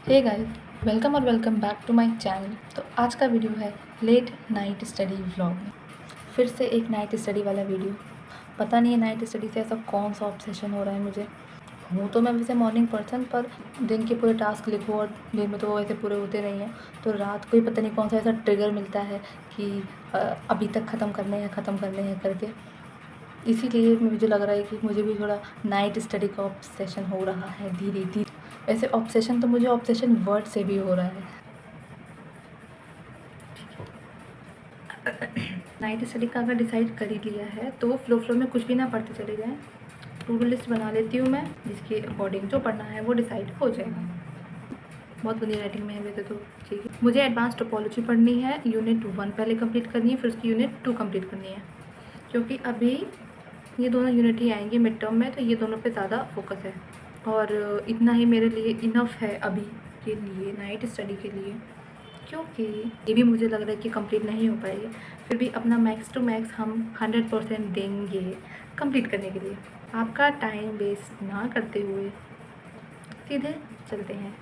हे guys, welcome और welcome back to my channel. तो आज का वीडियो है लेट नाइट स्टडी व्लॉग में। फिर से एक नाइट स्टडी वाला वीडियो। पता नहीं है नाइट स्टडी से ऐसा कौन सा ऑब्सेशन हो रहा है मुझे। हूँ तो मैं वैसे मॉर्निंग पर्सन, पर दिन के पूरे टास्क लिखो और दिन में तो वो ऐसे पूरे होते नहीं हैं। तो रात को ही पता नहीं कौन सा ऐसा ट्रिगर मिलता है कि अभी तक ख़त्म करने हैं करके। इसीलिए मुझे लग रहा है कि मुझे भी थोड़ा नाइट स्टडी का ऑब्सेशन हो रहा है धीरे धीरे। ऐसे ऑब्सेशन तो मुझे ऑब्सेशन वर्ड से भी हो रहा है। नाइट स्टडी का अगर डिसाइड कर ही लिया है तो फ्लो में कुछ भी ना पढ़ते चले जाएं। टू डू लिस्ट बना लेती हूँ मैं, जिसके अकॉर्डिंग जो पढ़ना है वो डिसाइड हो जाएगा। बहुत बड़ी राइटिंग में है वैसे तो। ठीक है, मुझे एडवांस टोपोलॉजी पढ़नी है। यूनिट 1 पहले कंप्लीट करनी है, फिर उसकी यूनिट 2 कंप्लीट करनी है, क्योंकि अभी ये दोनों यूनिट ही आएंगे मिड टर्म में, तो ये दोनों पे ज़्यादा फोकस है। और इतना ही मेरे लिए इनफ है अभी के लिए, नाइट स्टडी के लिए, क्योंकि ये भी मुझे लग रहा है कि कंप्लीट नहीं हो पाएगी। फिर भी अपना मैक्स टू मैक्स हम 100% देंगे कंप्लीट करने के लिए। आपका टाइम वेस्ट ना करते हुए सीधे चलते हैं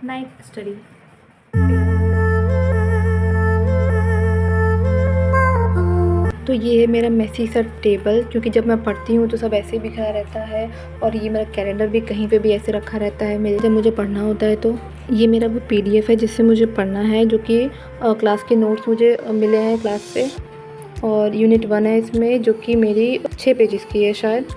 नाइट स्टडी। तो ये है मेरा मेसी सा टेबल, क्योंकि जब मैं पढ़ती हूँ तो सब ऐसे ही बिखरा रहता है। और ये मेरा कैलेंडर भी कहीं पे भी ऐसे रखा रहता है मेरे, जब मुझे पढ़ना होता है। तो ये मेरा वो पीडीएफ है जिससे मुझे पढ़ना है, जो कि क्लास के नोट्स मुझे मिले हैं क्लास से। और यूनिट 1 है इसमें, जो कि मेरी 6 पेजेस की है शायद।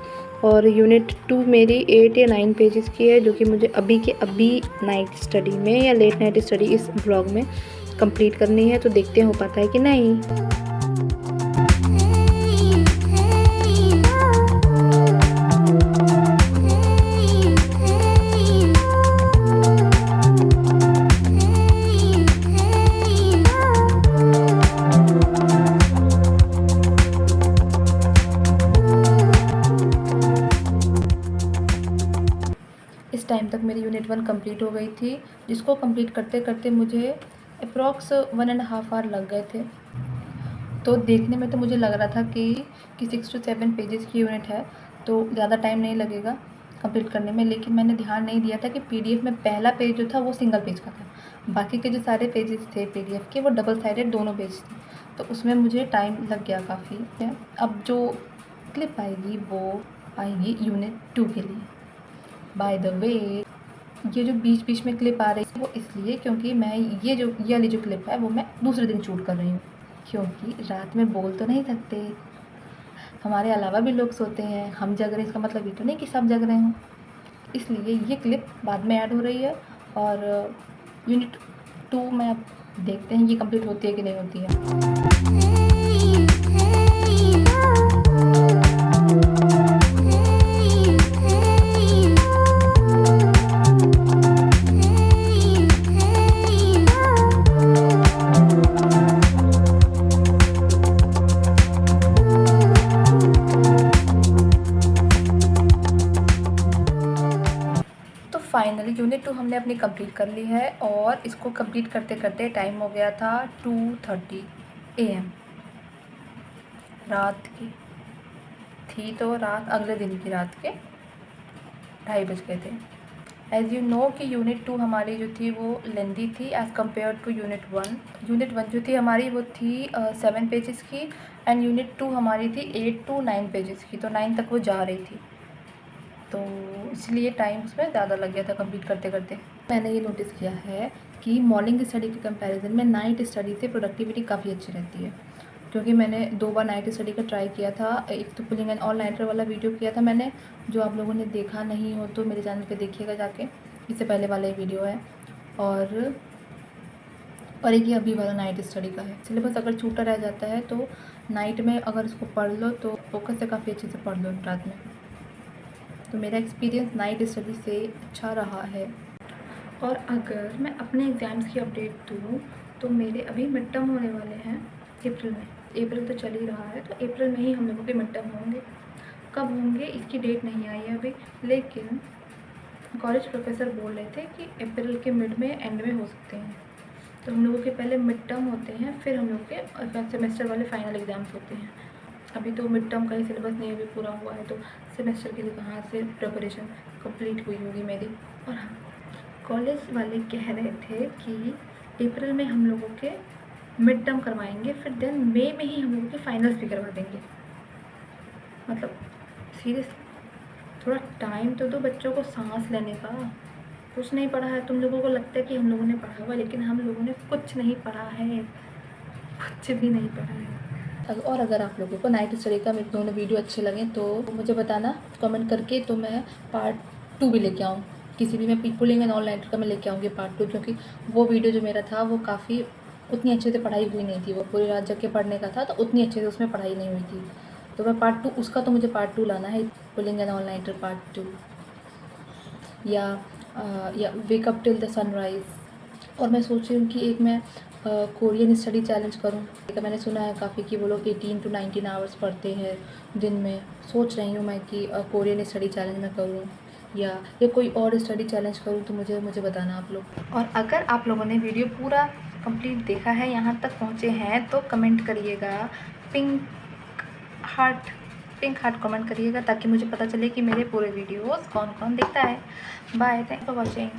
और यूनिट 2 मेरी 8 या 9 पेजेस की है, जो कि मुझे अभी के अभी नाइट स्टडी में या लेट नाइट स्टडी इस ब्लॉग में कंप्लीट करनी है। तो देखते हैं हो पाता है कि नहीं। इस टाइम तक मेरी यूनिट 1 कंप्लीट हो गई थी, जिसको कंप्लीट करते करते मुझे अप्रॉक्स 1.5 आवर लग गए थे। तो देखने में तो मुझे लग रहा था कि 6 to 7 पेजेस की यूनिट है, तो ज़्यादा टाइम नहीं लगेगा कंप्लीट करने में। लेकिन मैंने ध्यान नहीं दिया था कि पीडीएफ में पहला पेज जो था वो सिंगल पेज का था, बाकी के जो सारे पेजेस थे पीडीएफ के वो डबल साइडेड दोनों पेज थे। तो उसमें मुझे टाइम लग गया काफ़ी। अब जो क्लिप आएगी वो आएगी यूनिट 2 के लिए। बाय द वे, ये जो बीच बीच में क्लिप आ रही है वो इसलिए क्योंकि मैं ये वाली जो क्लिप है वो मैं दूसरे दिन शूट कर रही हूँ, क्योंकि रात में बोल तो नहीं सकते, हमारे अलावा भी लोग सोते हैं। हम जग रहे हैं इसका मतलब ये तो नहीं कि सब जग रहे हों, इसलिए ये क्लिप बाद में ऐड हो रही है। और यूनिट 2 में अब देखते हैं ये कंप्लीट होती है कि नहीं होती है। तो फाइनली यूनिट 2 हमने अपनी कंप्लीट कर ली है, और इसको कंप्लीट करते करते टाइम हो गया था 2:30 AM रात की थी। तो रात अगले दिन की रात के 2:30 बज गए थे। एज़ यू नो कि यूनिट 2 हमारी जो थी वो लेंदी थी as compared to unit 1। Unit 1 जो थी हमारी वो थी 7 पेजेस की, एंड यूनिट 2 हमारी थी 8 to 9 पेजेस की। तो 9 तक वो जा रही थी, तो इसलिए टाइम उसमें ज़्यादा लग गया था कंप्लीट करते करते। मैंने ये नोटिस किया है कि मॉर्निंग स्टडी के कंपैरिजन में नाइट स्टडी से प्रोडक्टिविटी काफ़ी अच्छी रहती है, क्योंकि मैंने 2 बार नाइट स्टडी का ट्राई किया था। एक तो पुलिंग एंड ऑल नाइटर वाला वीडियो किया था मैंने, जो आप लोगों ने देखा नहीं हो तो मेरे चैनल पे देखिएगा जाके, इससे पहले वाला ही वीडियो है। और एक ये अभी वाला नाइट स्टडी का है। सिलेबस अगर छूटा रह जाता है तो नाइट में अगर इसको पढ़ लो तो फोकस से काफ़ी अच्छे से पढ़ लो रात में। तो मेरा एक्सपीरियंस नाइट स्टडी से अच्छा रहा है। और अगर मैं अपने एग्ज़ाम्स की अपडेट दूँ तो मेरे अभी मिड टर्म होने वाले हैं अप्रैल में। अप्रैल तो चल ही रहा है, तो अप्रैल में ही हम लोगों के मिड टर्म होंगे। कब होंगे इसकी डेट नहीं आई है अभी, लेकिन कॉलेज प्रोफेसर बोल रहे थे कि अप्रैल के मिड में एंड में हो सकते हैं। तो हम लोगों के पहले मिड टर्म होते हैं, फिर हम लोग के सेमेस्टर वाले फाइनल एग्ज़ाम्स होते हैं। अभी तो मिड टर्म का ही सिलेबस नहीं अभी पूरा हुआ है, तो सेमेस्टर के लिए कहाँ से प्रिपरेशन कंप्लीट हुई होगी मेरी। और हाँ, कॉलेज वाले कह रहे थे कि अप्रैल में हम लोगों के मिड टर्म करवाएंगे, फिर देन मई में ही हम लोगों के फाइनल्स भी करवा देंगे। मतलब सीरियस, थोड़ा टाइम तो दो बच्चों को सांस लेने का। कुछ नहीं पढ़ा है, तुम लोगों को लगता है कि हम लोगों ने पढ़ा हुआ, लेकिन हम लोगों ने कुछ नहीं पढ़ा है, कुछ भी नहीं पढ़ा है। और अगर आप लोगों को नाइट स्टडी का मेरे दोनों वीडियो अच्छे लगे तो मुझे बताना कमेंट करके, तो मैं पार्ट 2 भी लेके आऊँ। किसी भी मैं पुलिंग एंड ऑल नाइटर का मैं लेके आऊँगी पार्ट 2, क्योंकि वो वीडियो जो मेरा था वो काफ़ी उतनी अच्छे से पढ़ाई हुई नहीं थी। वो पूरी रात जग के पढ़ने का था, तो उतनी अच्छे से उसमें पढ़ाई नहीं हुई थी। तो मैं पार्ट 2 उसका, तो मुझे पार्ट 2 लाना है, pulling and all nighter part 2, या वेकअप टिल द सनराइज़। और मैं सोच रही हूँ कि एक मैं कोरियन स्टडी चैलेंज करूँ। मैंने सुना है काफ़ी कि वो लोग 18 to 19 आवर्स पढ़ते हैं दिन में। सोच रही हूँ मैं कि कोरियन स्टडी चैलेंज मैं करूँ या कोई और स्टडी चैलेंज करूँ, तो मुझे बताना आप लोग। और अगर आप लोगों ने वीडियो पूरा कंप्लीट देखा है, यहाँ तक पहुँचे हैं, तो कमेंट करिएगा पिंक हार्ट कमेंट करिएगा, ताकि मुझे पता चले कि मेरे पूरे वीडियोस कौन कौन देखता है। Bye, thanks for watching.